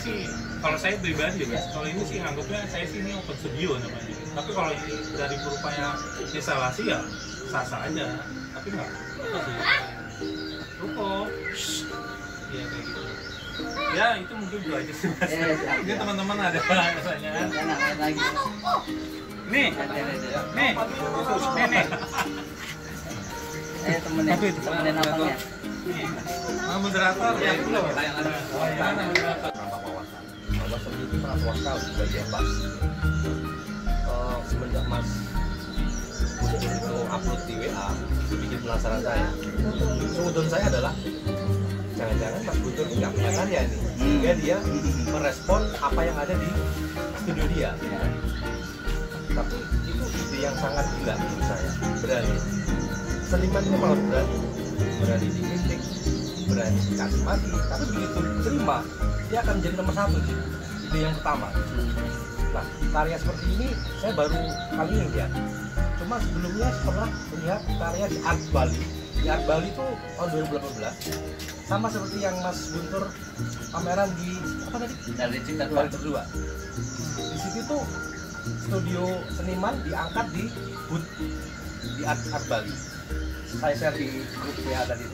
sih, kalau saya pribadi ya, kalau ini sih nganggapnya saya sih ini open studio namanya. Tapi kalau dari berupaya instalasi ya sah-sah aja, tapi nggak apa sih. Ruko, ya kayak gitu. Ya itu mungkin dulu aja sih mas. Mungkin teman-teman ada pertanyaan. Lagi. Nih. Temenin abangnya. Moderator ya itu loh. Nambah wawasan bahwa seni itu sangat luas sekali dan bebas. Semenjak Mas Guntur itu upload di WA, itu bikin penasaran saya. Sudut saya adalah jangan-jangan Mas Guntur ini nggak punya karya nih, sehingga dia merespon apa yang ada di studio dia. Tapi itu ide yang sangat gila menurut saya. Berani. Seniman itu harus berani dikritik, berani dikasih mati, tapi begitu diterima dia akan menjadi nomor satu sih. Ide yang pertama. Nah, karya seperti ini saya baru kali ini lihat. Cuma sebelumnya pernah melihat karya di Art Bali. Di Art Bali itu tahun 2018 sama seperti yang Mas Guntur pameran di apa tadi? Dari Cipta Kedua. Di situ tuh studio seniman diangkat di booth di Art Bali. Saya share di grup WA tadi.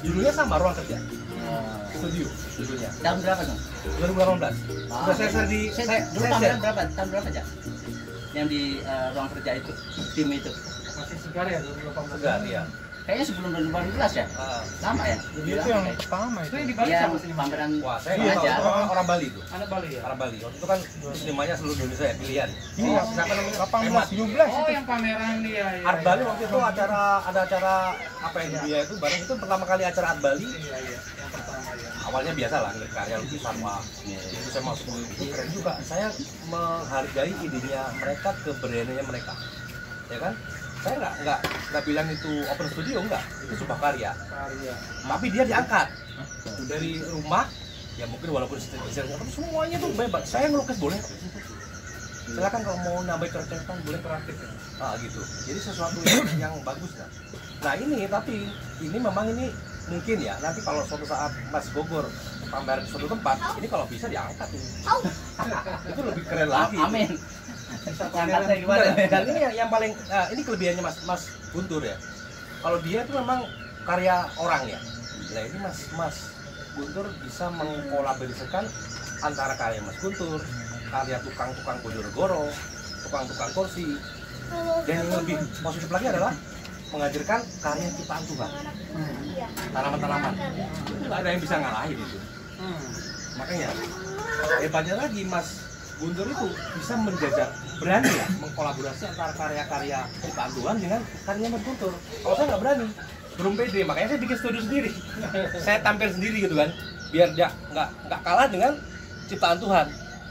Judulnya sama, Ruang Kerja. Studio judulnya. Tahun berapa dong? 2018. Sudah saya share di Dulu pameran berapa? Tahun berapa aja? Yang di ruang kerja itu, tim itu. Masih segar ya 2018. Segar ya. Kayaknya sebelum 2018 ya? Lama ya? Jadi itu yang pertama itu. Yang di Bali Iya, sama sih pameran. Wah, saya nggak tahu. Itu orang Bali itu. Anak Bali ya. Orang Bali. Waktu itu kan senimannya seluruh Indonesia ya, pilihan. Iya, Siapa namanya? 18 17 itu yang pameran dia ya. Art Bali waktu itu ada acara apa yang dia itu bareng itu pertama kali acara Art Bali. Iya, yang pertama ya. Awalnya biasa lah karya lukisan wah. Itu saya masuk itu keren juga. Saya menghargai idenya mereka, keberaniannya mereka. Ya kan? Saya nggak bilang itu open studio, enggak. Itu sebuah karya. Tapi dia diangkat dari rumah. Ya mungkin walaupun tapi semuanya tuh bebas. Saya ngelukis boleh. Silakan kalau mau nambah coretan boleh kreatif. Gitu. Jadi sesuatu yang bagus kan. Nah ini tapi ini memang ini mungkin ya nanti kalau suatu saat Mas Bogor pameran di suatu tempat ini kalau bisa diangkat ini. Itu lebih keren lagi. Amin. Angkatnya gimana? Dan ini yang paling ini kelebihannya Mas Guntur ya. Kalau dia itu memang karya orang ya. Nah ini Mas Guntur bisa mengkolaborasikan antara karya Mas Guntur, karya tukang-tukang Bojonegoro, tukang-tukang kursi. Dan yang lebih positif lagi adalah mengajarkan karya ciptaan Tuhan. Tanaman-tanaman. Nggak ada yang bisa ngalahin itu. Makanya hebatnya lagi Mas Guntur itu bisa menjajak, berani ya mengkolaborasi antara karya-karya ciptaan Tuhan dengan karya Mas Guntur. Kalau saya nggak berani, belum pede, makanya saya bikin studio sendiri. Saya tampil sendiri gitu kan, biar dia nggak kalah dengan ciptaan Tuhan.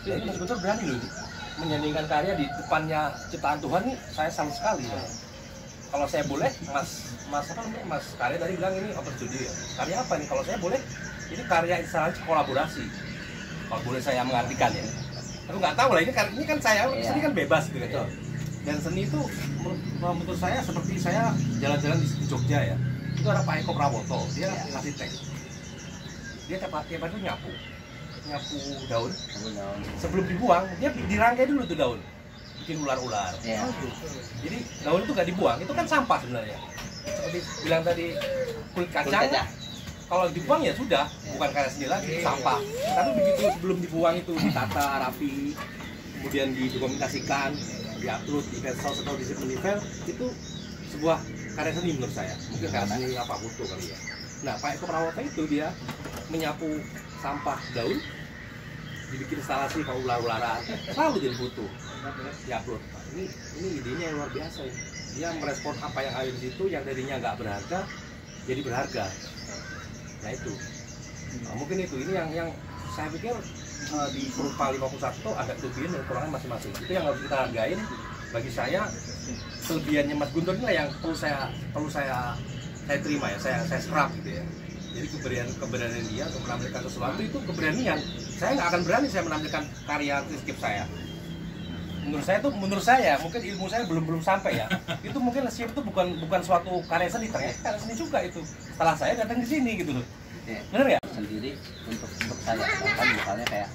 Jadi Mas Guntur berani loh ini menyandingkan karya di depannya ciptaan Tuhan nih, saya salut sekali. Ya. Kalau saya boleh, Mas karya tadi bilang ini open studio ya. Karya apa nih? Kalau saya boleh, ini karya instalasi kolaborasi. Kalau boleh saya mengartikan ya. Tapi nggak tahu lah, ini kan saya, seni kan bebas gitu kan. Dan seni itu menurut saya seperti saya jalan-jalan di Jogja ya. Itu ada Pak Eko Prawoto, dia ngasih teks. Dia tiap hari itu nyapu daun. Sebelum dibuang, dia dirangkai dulu tuh daun. Bikin ular-ular. Jadi daun itu nggak dibuang, itu kan sampah sebenarnya. Seperti bilang tadi kulit kacang. Kalau dibuang ya sudah, bukan karya seni lagi, sampah. Tapi begitu sebelum dibuang itu ditata rapi, kemudian didokumentasikan, diupload di medsos atau di Nivel, itu sebuah karya seni menurut saya. Mungkin karya seni apa foto kali ya. Nah, Pak Eko Prawoto itu dia menyapu sampah daun, dibikin instalasi kalau ular-ularan, selalu jadi foto, diupload. Ini idenya yang luar biasa ya. Dia merespon apa yang ada di situ, yang tadinya nggak berharga, jadi berharga. Nah itu, mungkin itu ini yang saya pikir di Perupa 51 itu ada kelebihan dan kekurangan masing-masing. Itu yang harus kita hargain. Bagi saya kelebihannya Mas Guntur ini yang perlu saya terima ya, saya serap gitu ya. Jadi keberanian dia untuk menampilkan sesuatu itu keberanian. Saya nggak akan berani saya menampilkan karya landscape saya. Menurut saya mungkin ilmu saya belum sampai ya. Itu mungkin landscape itu bukan suatu karya seni, ternyata karya seni juga itu. Setelah saya datang ke sini gitu loh. Bener ya? tersendiri untuk saya. Bahkan misalnya kayak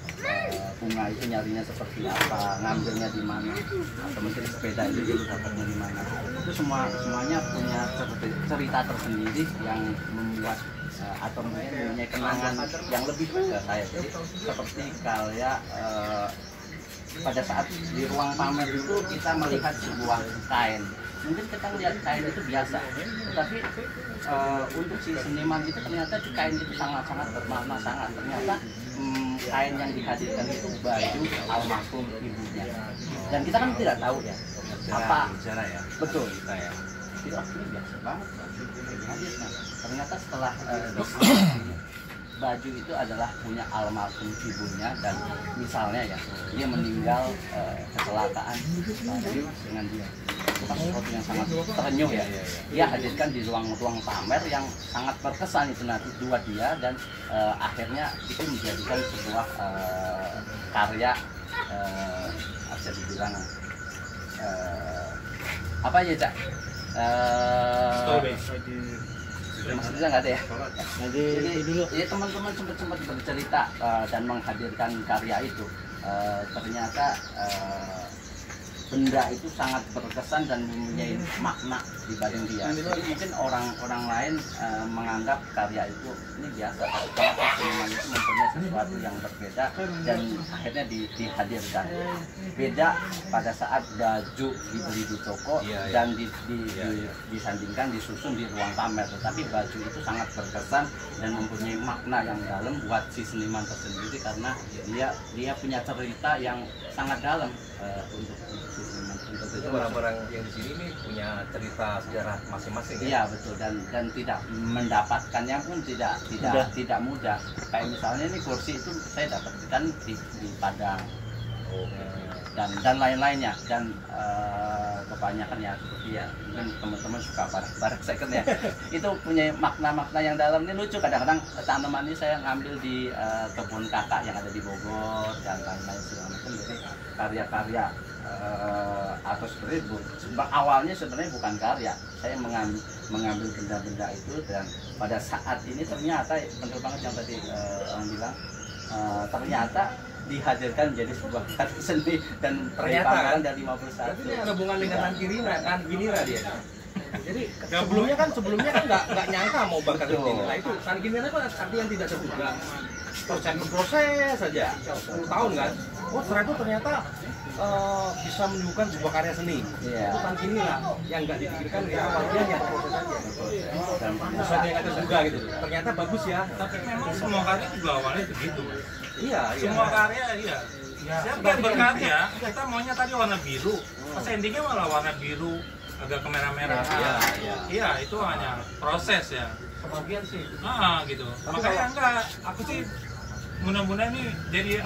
bunga itu nyarinya seperti apa, ngambilnya di mana, atau mungkin sepeda itu dulu dapatnya di mana. Itu semuanya punya cerita tersendiri yang membuat atau mungkin mempunyai kenangan yang lebih ke saya. Jadi seperti kayak pada saat di ruang pamer itu kita melihat sebuah kain. Mungkin kita melihat kain itu biasa, tetapi untuk si seniman itu ternyata di kain itu sangat-sangat bermakna sangat. Ternyata kain yang dihadirkan itu baju almarhum ibunya. Dan kita kan tidak tahu ya apa bicara ya. Betul. Kita ya. Itu ini biasa banget baju dihadirkan. Ternyata setelah baju itu adalah punya almarhum ibunya, dan misalnya ya dia meninggal kecelakaan baju dengan dia, bukan sesuatu yang sangat terenyuh ya. Dia hadirkan di ruang-ruang pamer yang sangat berkesan itu nanti dua dia, dan akhirnya itu menjadikan sebuah karya bisa dibilang apa ya Cak? Maksudnya nggak ada ya. Jadi teman-teman sempat bercerita dan menghadirkan karya itu. Ternyata benda itu sangat berkesan dan mempunyai makna dibanding dia. Jadi mungkin orang lain menganggap karya itu ini biasa, tapi kalau seniman itu mempunyai sesuatu yang berbeda dan akhirnya dihadirkan. Beda pada saat baju dibeli di toko dan disandingkan, disusun di ruang pamer. Tetapi baju itu sangat berkesan dan mempunyai makna yang dalam buat si seniman tersendiri, karena dia punya cerita yang sangat dalam untuk si seniman. Itu barang-barang yang di sini nih punya cerita sejarah masing-masing ya. Iya betul, dan tidak mendapatkannya pun tidak mudah. Kayak misalnya ini kursi itu saya dapatkan di Padang. Dan lain-lainnya, dan kebanyakan ya seperti ya mungkin teman-teman suka barang second ya. Itu punya makna-makna yang dalam. Ini lucu, kadang-kadang tanaman ini saya ngambil di kebun kakak yang ada di Bogor dan lain-lain segala macam. Jadi karya-karya atau sebenarnya awalnya sebenarnya bukan karya, saya mengambil benda-benda itu, dan pada saat ini ternyata benar banget yang tadi orang bilang, ternyata dihadirkan menjadi sebuah karya seni dan ternyata kan dari 51. Berarti dia ada hubungan dengan Tankinira dia. Jadi sebelumnya kan nggak nyangka mau bakar Tankinira. Itu Tankinira kan arti yang tidak terduga. Proses saja 10 tahun kan. Oh ternyata bisa menimbulkan sebuah karya seni. Itu Tankinira yang nggak dipikirkan di awalnya, hanya proses saja. Dan sesuatu yang ada terduga gitu. Ternyata bagus ya. Tapi memang semua karya juga awalnya begitu. Iya. Semua karya iya. Siapa berkarya, kita maunya tadi warna biru, pas endingnya malah warna biru agak kemerah-merah. Iya, itu hanya proses ya. Sebagian sih. Gitu. Makanya enggak, aku sih mudah-mudahan nih jadi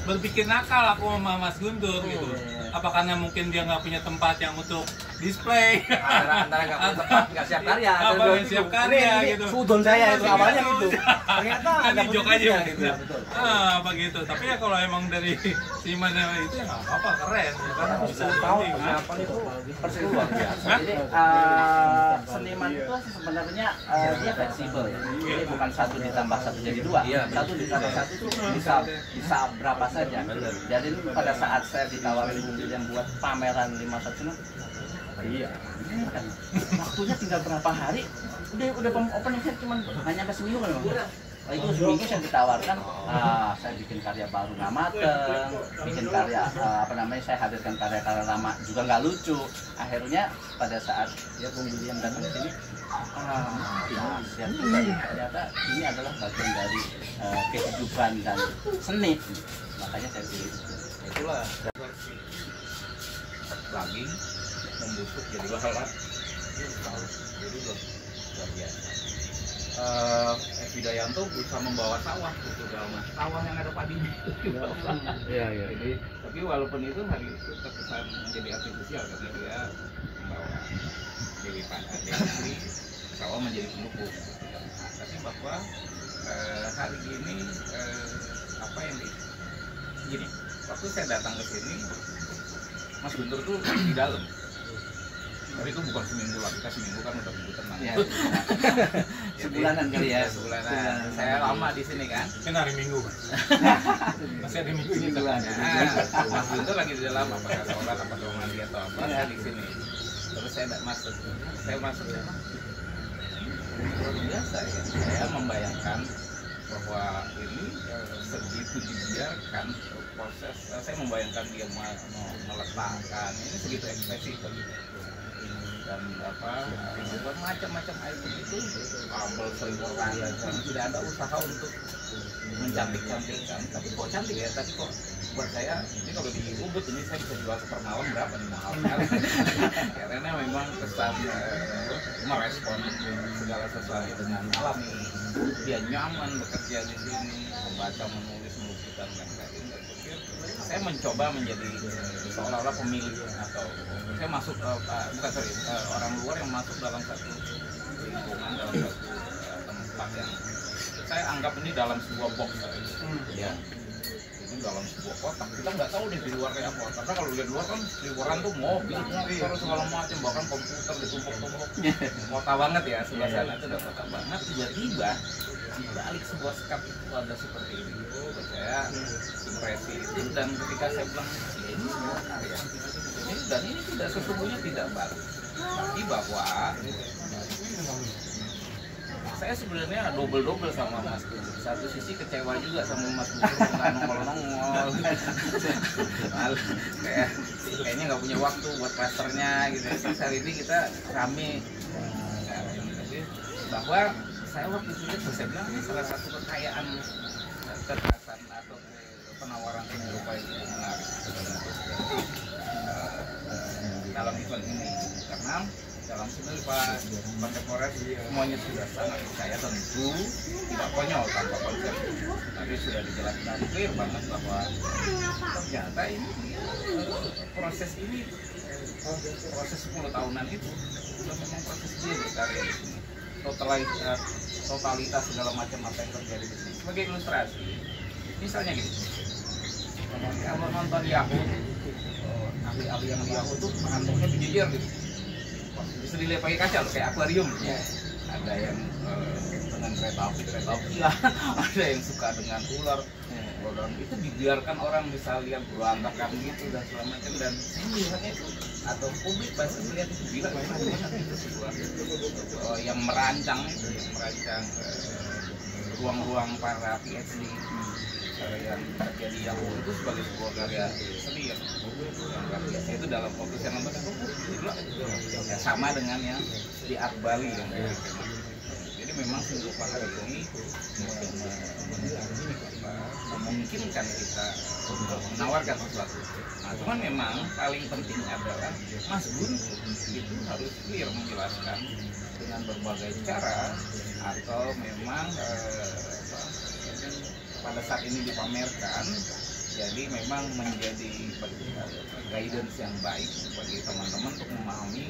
berpikir nakal aku sama Mas Guntur gitu. Apa karena mungkin dia nggak punya tempat yang untuk display, antara nggak punya tempat, nggak siap karya, nggak siap karya gitu. Sudon saya itu awalnya gitu. Ternyata ada jok aja gitu. Betul. Apa gitu. Tapi ya kalau emang dari si mana itu ya nggak apa-apa, keren. Karena bisa tahu penting. apa itu persis luar biasa. Jadi seniman itu sebenarnya dia fleksibel ya. Jadi bukan 1 ditambah 1 jadi 2. 1 ditambah 1 itu bisa berapa saja. Jadi pada saat saya ditawarin mobil yang buat pameran 51, iya. Waktunya tinggal berapa hari? Udah openingnya cuma hanya ke seminggu kan, Bang? Itu seminggu saya ditawarkan, saya bikin karya baru nggak mateng, bikin karya saya hadirkan karya-karya lama juga nggak lucu. Akhirnya pada saat dia Bung William datang ke sini, ternyata ini adalah bagian dari kehidupan dan seni. Makanya saya pilih. Itulah lagi membusuk jadi lalat. Jadi luar biasa. Widayanto bisa membawa sawah gitu, sawah yang ada padinya. Iya. Jadi, tapi walaupun itu hari itu terkesan menjadi artifisial karena dia membawa dewi Pantari, sawah menjadi pendukung. Tapi bahwa hari ini apa yang gini, waktu saya datang ke sini, Mas Guntur tuh di dalam. Tapi itu bukan seminggu lah, kita seminggu kan udah minggu tenang. Ya. Sebulanan kali ya. Sebulanan. Saya lama di sini kan. Kan hari Minggu Mas. Masih hari Minggu ini Sebulan. Mas Guntur lagi di dalam apakah sholat apa mandi atau apa, saya di sini. Terus saya tidak masuk. Saya masuk siapa? Luar biasa ya. Saya membayangkan bahwa ini segitu dibiarkan proses. Saya membayangkan dia meletakkan ini segitu ekspresif begitu. Dan buat macam-macam item itu kabel selimuran dan tidak ada usaha untuk mencantik-cantikkan. Tapi kok cantik ya, tapi kok buat saya ini kalau di Ubud ini saya bisa jual per malam berapa nih mahal sekali. Karena memang kesan merespon segala sesuatu dengan alami. Dia nyaman bekerja di sini, membaca, menulis, melukiskan dan lain-lain. Saya mencoba menjadi seolah-olah pemilik atau saya masuk orang luar yang masuk dalam satu lingkungan, dalam satu tempat yang saya anggap ini dalam sebuah box ya. Ini dalam sebuah kotak, kita nggak tahu deh di luar kayak apa. Karena kalau lihat luar kan liburan tuh mobil, motor segala macam, bahkan komputer ditumpuk-tumpuk. Kota banget ya, suasana itu udah kota banget. Tiba-tiba di balik sebuah sekap itu ada seperti ini. Saya impresi itu, dan ketika saya bilang ini semua karya ini, dan ini tidak sesungguhnya tidak baru, tapi bahwa saya sebenarnya double sama Mas Guntur. Satu sisi kecewa juga sama Mas Guntur nggak nongol-nongol. Kayaknya nggak punya waktu buat klasternya gitu. Terus hari ini kita rame bahwa saya waktu itu saya bilang ini salah satu kekayaan kekhasan atau penawaran seni rupa itu menarik dalam event ini, karena dalam seni rupa kontemporer semuanya sudah sangat percaya, tentu tidak konyol tanpa konsep, tapi sudah dijelaskan clear banget bahwa ternyata ini proses 10 tahunan itu sudah memang proses dia berkarya di sini. Totalitas segala macam apa yang terjadi di sini. Sebagai ilustrasi, misalnya gini, kalau nonton Yahoo, ahli-ahli yang di Yahoo tuh pengantuknya berjejer gitu, bisa dilihat pakai kaca loh, kayak akuarium. Ada yang dengan kereta api lah, ada yang suka dengan ular. Itu dibiarkan orang bisa lihat berantakan gitu dan segala macam, dan saya melihatnya itu atau publik pasti melihat itu gila banget itu sebuah yang merancang ruang-ruang para PhD yang terjadi yang itu sebagai sebuah karya seni yang luar biasa. Itu dalam fokus yang nomor itu ya, sama dengan yang di Art Bali yang jadi memang seni rupa hari ini memungkinkan kita untuk menawarkan sesuatu. Nah, cuman memang paling penting adalah Mas Guntur itu harus clear menjelaskan dengan berbagai cara, atau memang pada saat ini dipamerkan, jadi memang menjadi guidance yang baik bagi teman-teman untuk memahami,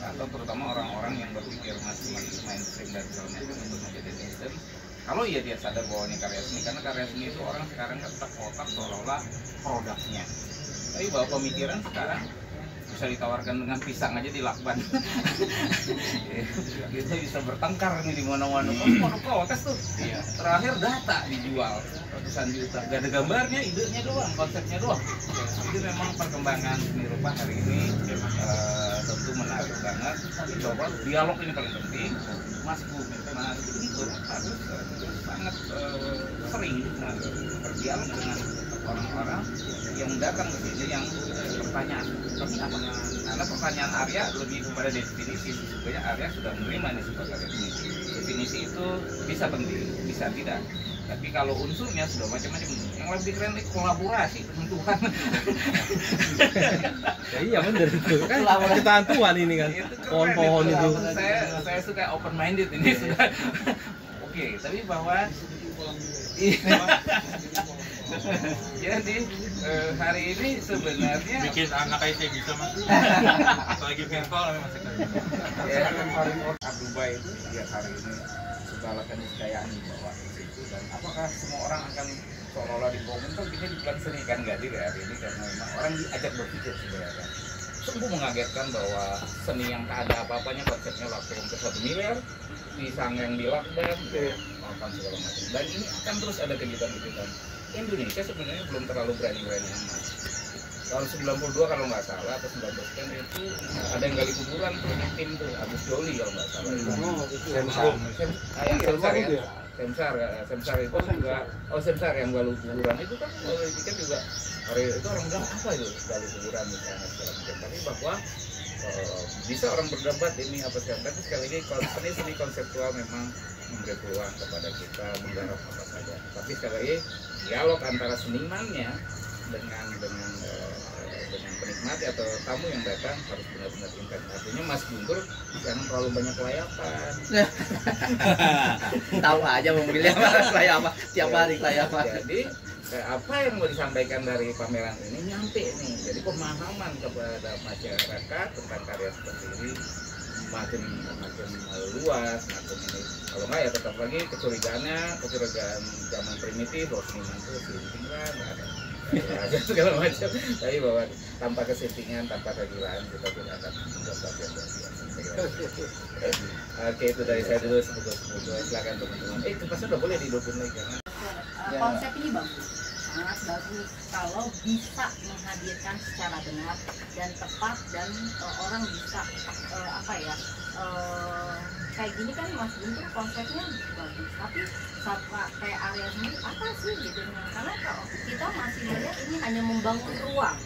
atau terutama orang-orang yang berpikir masih mainstream dan segala macam untuk menjadi netizen. Kalau iya dia sadar bahwa ini karya seni, karena karya seni itu orang sekarang kan terkotak seolah-olah produknya. Tapi bahwa pemikiran sekarang bisa ditawarkan dengan pisang aja di lakban. Kita bisa bertengkar nih di mana-mana. Mau protes tuh. Terakhir data dijual ratusan juta. Gak ada gambarnya, idenya doang, konsepnya doang. Jadi memang perkembangan seni rupa hari ini tentu menarik banget. Tapi coba dialog ini paling penting. Mas Guntur harus sangat sering berdialog dengan orang-orang yang datang ke sini yang bertanya ini apa? Karena pertanyaan Arya lebih kepada definisi. Sebenarnya Arya sudah menerima nih sebagai definisi. Definisi itu bisa penting, bisa tidak. Tapi kalau unsurnya sudah macam-macam. Yang lebih keren itu kolaborasi dengan Tuhan. Ya, iya benar itu kan ciptaan Tuhan ini kan. Pohon-pohon itu. Saya suka open minded ini sudah. Oke, tapi bahwa jadi hari ini sebenarnya bikin anak kayak saya bisa Mas. Lagi virtual Mas. Ya, Dubai itu lihat hari ini segala keniscayaan dibawa ke situ, dan apakah semua orang akan seolah-olah dibangun tuh bisa di bulan seni kan? Nggak juga hari ini, karena memang orang diajak berpikir sebenarnya. sungguh mengagetkan bahwa seni yang tak ada apa-apanya konsepnya laku hampir 1 miliar, disangeng di lockdown, makan segala macam. Dan ini akan terus ada kejutan-kejutan. Indonesia sebenarnya belum terlalu berani-berani amat. Tahun 92 kalau nggak salah atau 90-an itu ada yang gali kuburan tuh di tim tuh Agus Doli kalau nggak salah. Yang Semsar ya. Semsar itu juga, Semsar yang gali kuburan itu kan kalau dipikir juga itu orang bilang apa itu gali kuburan misalnya segala macam. Tapi bahwa bisa orang berdebat ini apa segala, tapi sekali lagi seni konseptual memang memberi peluang kepada kita menggarap apa saja. Tapi sekali lagi dialog antara senimannya dengan penikmat atau tamu yang datang harus benar-benar intens. Artinya Mas Guntur jangan terlalu banyak layapan. Tahu aja mobilnya layapan tiap hari layapan. Jadi apa yang mau disampaikan dari pameran ini nyampe nih. Jadi pemahaman kepada masyarakat tentang karya seperti ini makin luas, makin ini. Kalau nggak ya tetap lagi kecurigaan zaman primitif, bahwa seniman itu sintingan, nggak ada. Ada segala macam, tapi bahwa tanpa kesintingan, tanpa kegilaan kita tidak akan membuat bagian dari biasa. Oke, itu dari saya dulu sebetulnya. Silakan teman-teman. Pasti udah boleh dihidupin lagi karena konsep ini bagus, sangat bagus kalau bisa menghadirkan secara benar dan tepat dan orang bisa kayak gini kan Mas Guntur konsepnya bagus, tapi kayak area sendiri apa sih gitu, karena kalau kita masih melihat ini hanya membangun ruang,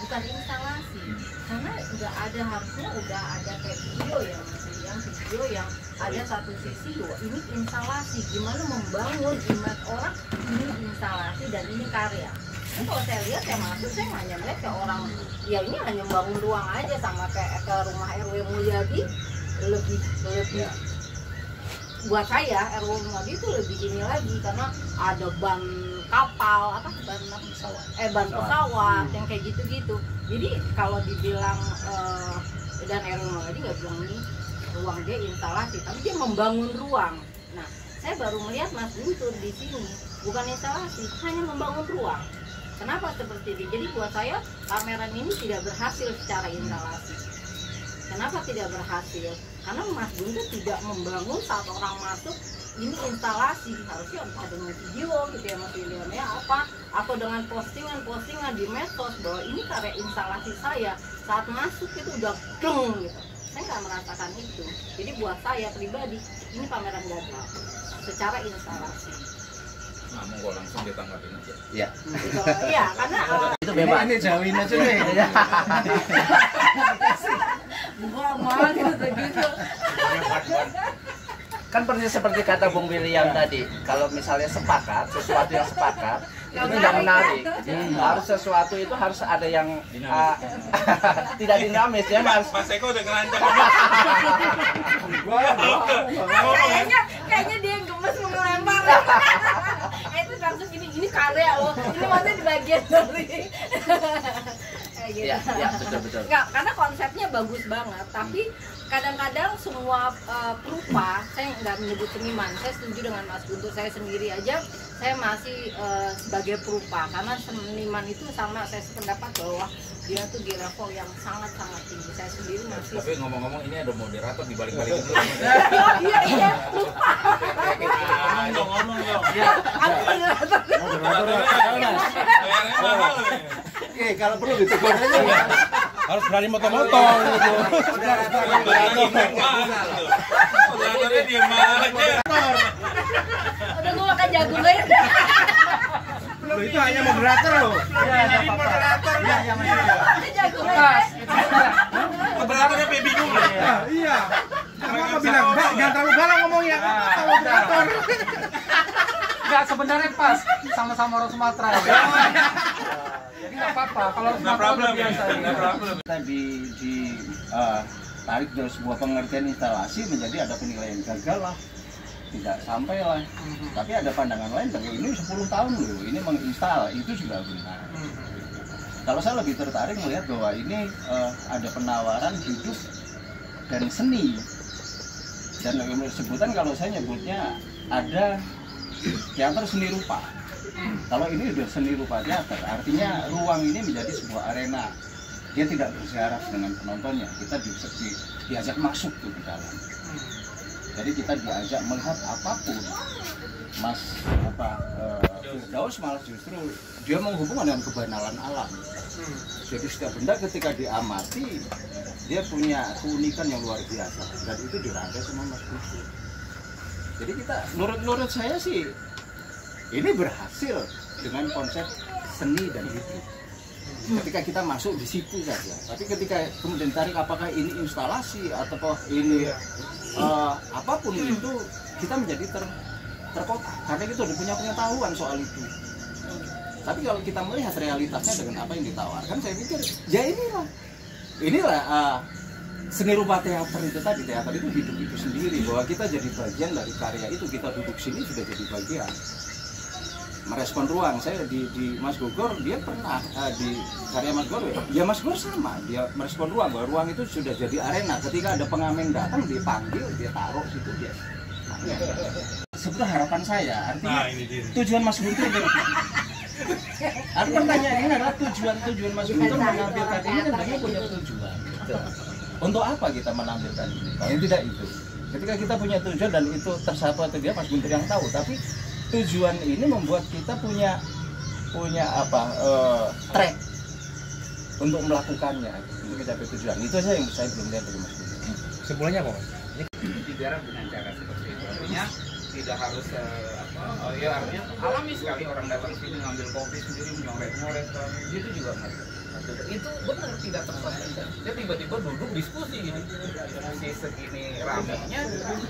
bukan instalasi, karena harusnya udah ada kayak video yang ada satu sisi ini instalasi, gimana membangun image orang ini instalasi dan ini karya. Nah, kalau saya lihat saya masuk, saya hanya melihat ke orang ya ini hanya membangun ruang aja, sama kayak ke rumah RW Mulyadi lebih buat saya RW Mulyadi itu lebih ini lagi karena ada ban kapal ban pesawat yang kayak gitu-gitu. Jadi kalau dibilang dan RW Mulyadi nggak bilang ini ruang dia instalasi, tapi dia membangun ruang. Nah, saya baru melihat Mas Guntur di sini bukan instalasi, hanya membangun ruang. Kenapa seperti ini? Jadi buat saya pameran ini tidak berhasil secara instalasi. Kenapa tidak berhasil? Karena Mas Guntur tidak membangun saat orang masuk ini instalasi, harusnya ada dengan video gitu ya Mas William ya, atau dengan postingan di medsos bahwa ini karya instalasi saya, saat masuk itu udah deng gitu. Saya nggak merasakan itu. Jadi buat saya pribadi ini pameran gagal secara instalasi. nah, mau langsung ditanggapin aja. Iya. Iya, karena Itu bebas. Ini jauhin aja nih. gua mah gitu. Kan persis seperti kata Bung William tadi, kalau misalnya sesuatu yang sepakat itu tidak menarik. Harus sesuatu itu harus ada yang tidak dinamis ya Mas. Mas Eko udah ngerancang. Kayaknya dia yang gemes mau ngelempar. Itu langsung ini karya loh. Ini maksudnya di bagian dari. Gitu. Iya, betul. Enggak, karena konsepnya bagus banget, tapi kadang-kadang semua perupa, saya nggak menyebut seniman, saya setuju dengan Mas Guntur, saya sendiri aja, saya masih sebagai perupa, karena seniman itu sama, saya sependapat bahwa dia tuh di level yang sangat-sangat tinggi, saya sendiri masih. Tapi ngomong-ngomong ini ada moderator di balik-balik itu. Iya, lupa. Ngomong dong. Aku moderator. Kalau perlu ditegur aja. Harus berani motong-motong gitu. Moderatornya diem aja. Udah gue makan jagung aja. Loh, itu hanya moderator loh. Jadi moderator. Jagung aja. Moderatornya sampai bingung loh. Iya. Apa bilang, "Mbak, jangan terlalu galak ngomongnya." Kalau moderator. Enggak, sebenarnya pas sama-sama orang Sumatera ya. Jadi nggak apa-apa kalau Sumatera udah biasa ya. Kita tarik dari sebuah pengertian instalasi menjadi ada penilaian gagal lah, tidak sampai lah. Tapi ada pandangan lain bahwa ini 10 tahun loh, ini menginstal, itu juga benar. Kalau saya lebih tertarik melihat bahwa ini ada penawaran hidup dan seni. Dan sebutan kalau saya nyebutnya ada teater seni rupa. Kalau ini udah seni rupa teater, artinya ruang ini menjadi sebuah arena dia tidak berjarak dengan penontonnya, kita diajak masuk tuh ke dalam. Jadi kita diajak melihat apapun. Mas Firdaus malah justru dia menghubungkan dengan kebanalan alam. Jadi setiap benda ketika diamati dia punya keunikan yang luar biasa dan itu dirangkai sama Mas Guntur. Jadi kita menurut saya sih ini berhasil dengan konsep seni dan hidup. Ketika kita masuk di situ saja. Tapi ketika kemudian tarik apakah ini instalasi atau ini apapun itu, kita menjadi terkotak karena kita udah punya pengetahuan soal itu. Tapi kalau kita melihat realitasnya dengan apa yang ditawarkan, saya pikir ya inilah seni rupa teater itu tadi. Teater itu hidup itu sendiri, bahwa kita jadi bagian dari karya itu. Kita duduk sini sudah jadi bagian merespon ruang. Saya di Mas Gogor, dia pernah di karya Mas Gogor, ya Mas Gogor sama, dia merespon ruang, bahwa ruang itu sudah jadi arena. Ketika ada pengamen datang, dipanggil, dia taruh situ, dia sebetulnya harapan saya, artinya tujuan Mas Guntur pertanyaan ini adalah tujuan Mas Guntur menampilkan ini kan banyak punya tujuan. Untuk apa kita menampilkan ini? Paling tidak itu. Ketika kita punya tujuan dan itu tersapai atau tidak, Mas Guntur yang tahu. Tapi tujuan ini membuat kita punya track untuk melakukannya, untuk mencapai tujuan. Itu saja yang saya belum lihat dari Mas Guntur. Kesimpulannya apa, Mas? Digarap dengan cara seperti itu. Artinya tidak harus ya artinya alami sekali orang datang sini ngambil kopi sendiri, nyoret-nyoret, itu juga nggak. Itu benar tidak tersampaikan. Dia tiba-tiba duduk diskusi gini, si segini ramenya,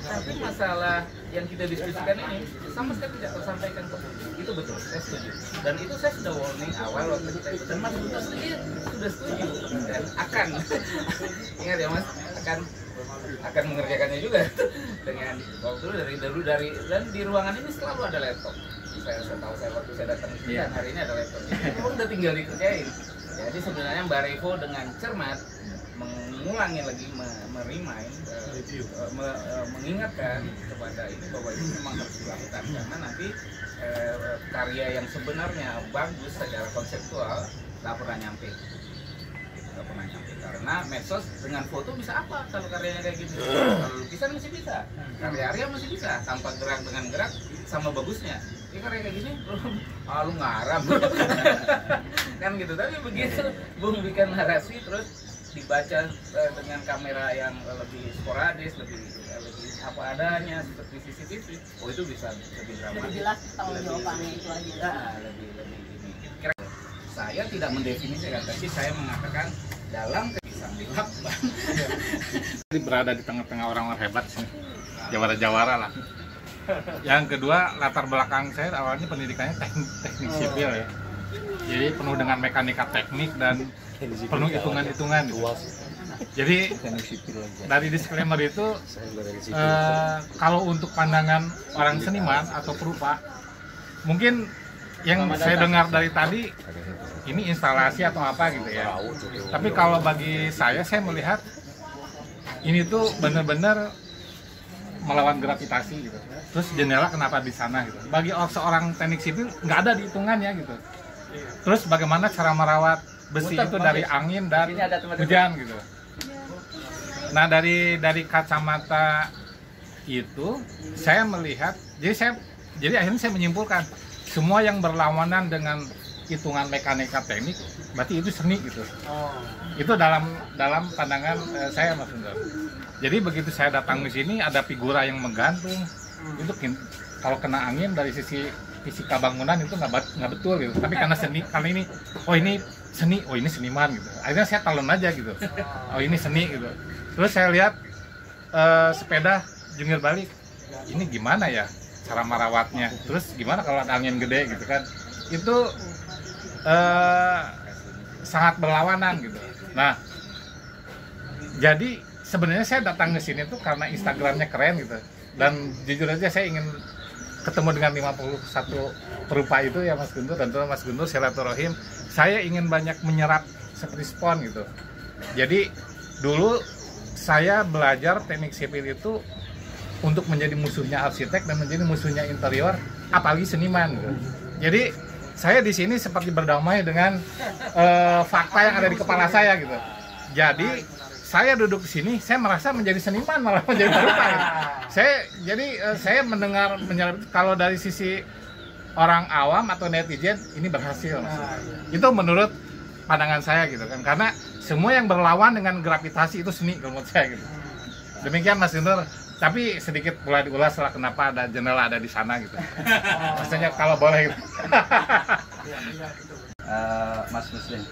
tapi masalah yang kita diskusikan ini sama sekali tidak tersampaikan ke publik. Itu betul, saya setuju. Dan itu saya sudah warning awal waktu kita itu. Dan Mas Guntur sendiri sudah setuju dan akan ingat ya Mas, akan mengerjakannya juga dengan waktu dari dan di ruangan ini selalu ada laptop. Saya tahu waktu saya datang ke sini hari ini ada laptop. Memang udah tinggal dikerjain. Jadi sebenarnya Mbak Revo dengan cermat mengulangi lagi, mengingatkan kepada ini bahwa ini memang harus dilakukan karena nanti karya yang sebenarnya bagus secara konseptual nggak pernah nyampe. Karena medsos dengan foto bisa apa kalau karyanya kayak gitu? Kalau lukisan masih bisa, karya Arya masih bisa tanpa gerak dengan gerak sama bagusnya. Ini karya kayak gini, lu ngarang kan gitu. Tapi begitu Bung bikin narasi terus dibaca dengan kamera yang lebih sporadis, lebih apa adanya seperti CCTV, itu bisa lebih dramatis. Lebih jelas tanggung jawabannya itu aja. Lebih ini. Saya tidak mendefinisikan, tapi saya mengatakan dalam pisang di lakban. Berada di tengah-tengah orang-orang hebat sih, jawara-jawara lah. Yang kedua, latar belakang saya awalnya pendidikannya teknik sipil ya. Jadi penuh dengan mekanika teknik dan penuh hitungan-hitungan gitu. Jadi dari disclaimer itu kalau untuk pandangan orang seniman atau perupa, mungkin yang saya dengar dari tadi ini instalasi atau apa gitu ya. Tapi kalau bagi saya melihat ini tuh benar-benar melawan gravitasi gitu. Terus jendela kenapa di sana gitu. Bagi seorang teknik sipil nggak ada dihitungannya gitu. Terus bagaimana cara merawat besi itu dari angin dan hujan gitu. Nah dari kacamata itu saya melihat, jadi akhirnya saya menyimpulkan semua yang berlawanan dengan hitungan mekanika teknik berarti itu seni gitu. Itu dalam pandangan saya Mas Guntur. Jadi begitu saya datang di sini ada figura yang menggantung, itu kalau kena angin dari sisi fisika bangunan itu nggak betul gitu. Tapi karena seni, kali ini ini seni, ini seniman gitu. Akhirnya saya talon aja gitu. Ini seni gitu. Terus saya lihat sepeda jungkir balik, ini gimana ya cara merawatnya? Terus gimana kalau ada angin gede gitu kan? Itu sangat berlawanan gitu. Nah, jadi sebenarnya saya datang ke sini tuh karena Instagramnya keren gitu. Dan jujur aja saya ingin ketemu dengan 51 perupa itu ya Mas Guntur, dan Mas Guntur silaturahim. Saya ingin banyak menyerap seperti spon gitu. Jadi dulu saya belajar teknik sipil itu untuk menjadi musuhnya arsitek dan menjadi musuhnya interior, apalagi seniman gitu. Jadi saya di sini seperti berdamai dengan fakta yang ada di kepala saya gitu. Jadi saya duduk di sini, saya merasa menjadi seniman malah menjadi perupa. Saya mendengar kalau dari sisi orang awam atau netizen ini berhasil. Itu menurut pandangan saya gitu kan. Karena semua yang berlawan dengan gravitasi itu seni kalau menurut saya gitu. Demikian Mas Guntur. Tapi sedikit boleh diulas lah kenapa ada jendela ada di sana gitu. Maksudnya kalau boleh gitu. Mas Muslim,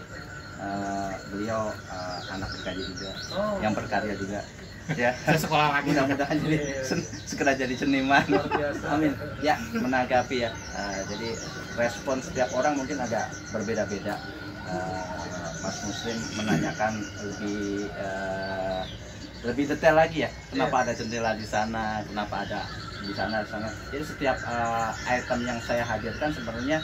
beliau anak berkarya juga, yang berkarya juga. Ya, Saya sekolah lagi. mudah-mudahan jadi segera jadi seniman. Amin. Ya, menanggapi ya. Jadi respon setiap orang mungkin agak berbeda-beda. Mas Muslim menanyakan lebih detail lagi ya, kenapa ada jendela di sana, kenapa ada di sana. Jadi setiap item yang saya hadirkan sebenarnya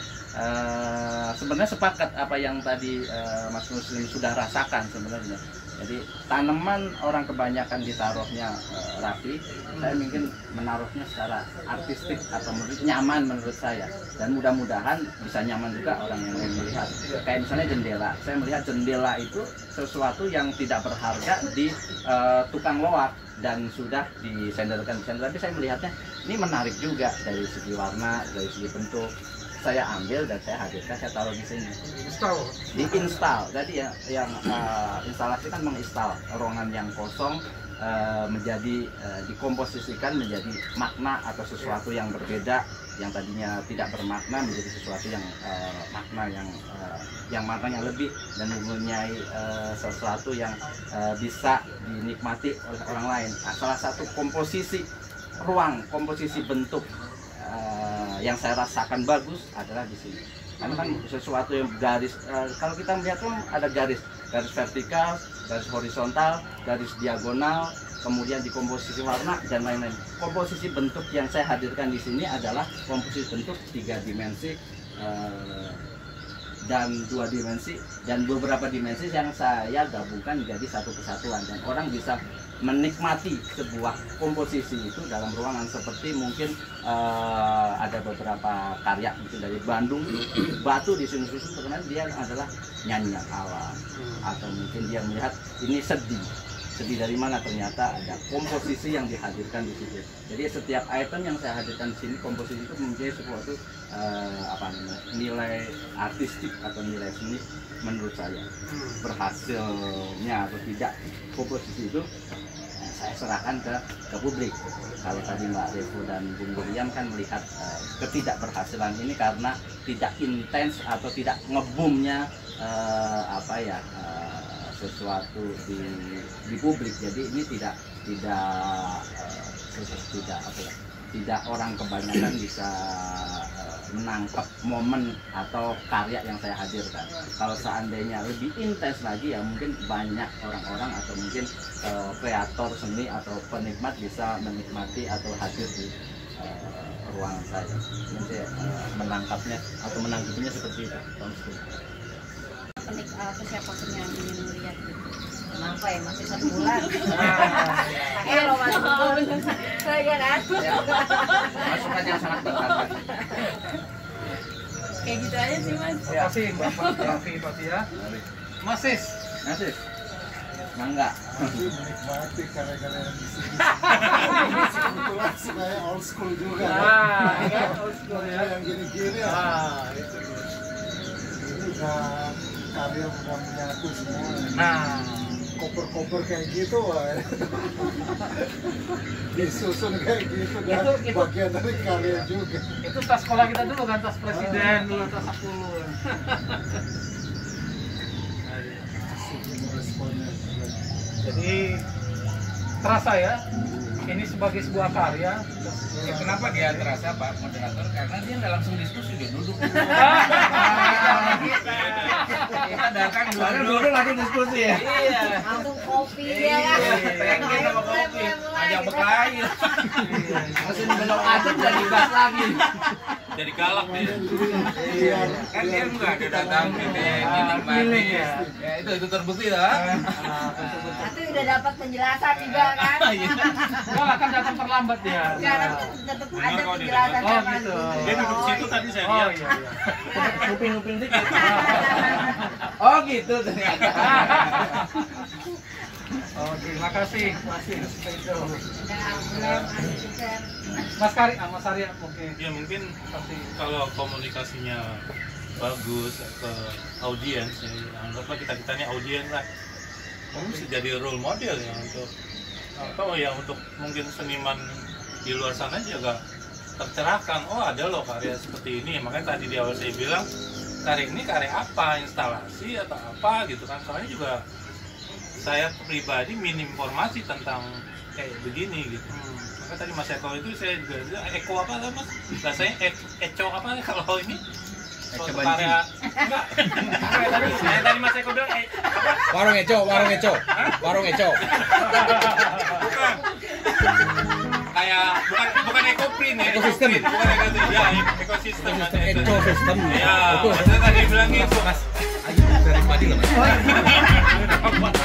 sepakat apa yang tadi Mas Muslim sudah rasakan sebenarnya. Jadi tanaman orang kebanyakan ditaruhnya rapi, saya mungkin menaruhnya secara artistik atau nyaman menurut saya, dan mudah-mudahan bisa nyaman juga orang yang lain melihat. Kayak misalnya jendela, saya melihat jendela itu sesuatu yang tidak berharga di tukang loak dan sudah disenderkan, tapi saya melihatnya ini menarik juga dari segi warna, dari segi bentuk. Saya ambil dan saya hadirkan, saya taruh di sini. Diinstal. Jadi ya, yang instalasi kan menginstal ruangan yang kosong menjadi dikomposisikan menjadi makna atau sesuatu yang berbeda, yang tadinya tidak bermakna menjadi sesuatu yang makna yang maknanya lebih dan mempunyai sesuatu yang bisa dinikmati oleh orang lain. Nah, salah satu komposisi ruang, komposisi bentuk yang saya rasakan bagus adalah di sini. Karena kan sesuatu yang garis, kalau kita melihat kan ada garis vertikal, garis horizontal, garis diagonal, kemudian di komposisi warna dan lain-lain. Komposisi bentuk yang saya hadirkan di sini adalah komposisi bentuk 3 dimensi dan 2 dimensi dan beberapa dimensi yang saya gabungkan menjadi satu kesatuan, dan orang bisa menikmati sebuah komposisi itu dalam ruangan. Seperti mungkin ada beberapa karya mungkin dari Bandung, batu di sini terkenal dia adalah nyanyian alam, atau mungkin dia melihat ini sedih dari mana, ternyata ada komposisi yang dihadirkan di situ. Jadi setiap item yang saya hadirkan di sini, komposisi itu mempunyai sesuatu nilai artistik atau nilai seni menurut saya. Berhasilnya atau tidak komposisi itu saya serahkan ke publik. Kalau tadi Mbak Revo dan Bung Gurian kan melihat ketidakberhasilan ini karena tidak intens atau tidak ngebumnya sesuatu di publik. Jadi ini tidak orang kebanyakan bisa menangkap momen atau karya yang saya hadirkan. Kalau seandainya lebih intens lagi ya mungkin banyak orang-orang atau mungkin kreator seni atau penikmat bisa menikmati atau hadir di ruangan saya. Nanti menangkapnya atau menanggapinya seperti itu. Siapapun yang ingin melihat gitu. Kenapa ya masih 1 bulan? Kalau masih saya kan Masukan yang sangat berharga. kayak gitu aja sih Mas. Terima kasih Bapak Raffi Fatia. Masis. Mangga. Menikmati karya-karya yang di sini. Kebetulan saya old school juga. Old school ya. Yang gini-gini ya. Ini udah karya udah menyatu semua. Koper-koper kayak gitu, disusun kayak gitu, dan Itu- bagian dari karya juga. Itu tas sekolah kita dulu kan, tas presiden dulu, tas aku. Responnya juga. Jadi terasa ya, ini sebagai sebuah karya. Ya, kenapa dia terasa Pak Moderator? Karena dia nggak langsung diskusi, dia duduk. Kita datang dulu lagi diskusi ya. Iya. Langsung kopi ya kan. Pengen sama kopi, ajak gitu. berkelahi. Langsung belok aja udah dibahas lagi. jadi galak dia. Iya. Kan dia enggak, dia datang meeting ya. Ya itu terbukti lah. Nanti udah dapat penjelasan juga kan. Enggak akan datang terlambat dia. Sekarang tetap ada Benar kok, dia penjelasan Oh, sama gitu. Dia duduk situ tadi saya Oh lihat. iya iya. Nguping-nguping dikit. Oh gitu ternyata. Oke, makasih. Masih itu. Nah, Mas Kari, Mas Arya mungkin. Ya mungkin kalau komunikasinya bagus ke audiens, ya, anggaplah kita ini audiens lah. Kamu bisa jadi role model ya untuk atau ya untuk mungkin seniman di luar sana juga tercerahkan. Oh ada loh karya seperti ini. Makanya tadi di awal saya bilang karya ini karya apa, instalasi atau apa gitu kan. Soalnya juga saya pribadi minim informasi tentang kayak begini gitu. Maka tadi Mas Eko itu saya juga bilang, Eko apa lah Mas? Rasanya Eco apa kalau ini? Suatu karya enggak. Saya tadi Mas Eko bilang apa? Warung Eco. Bukan. Kayak bukan ekoprin ya. Ekosistem. Bukan ekosistem. Ya, ekosistem. Ekosistem. Ya, maksudnya tadi bilang gitu. Ayo dari pagi loh, Mas.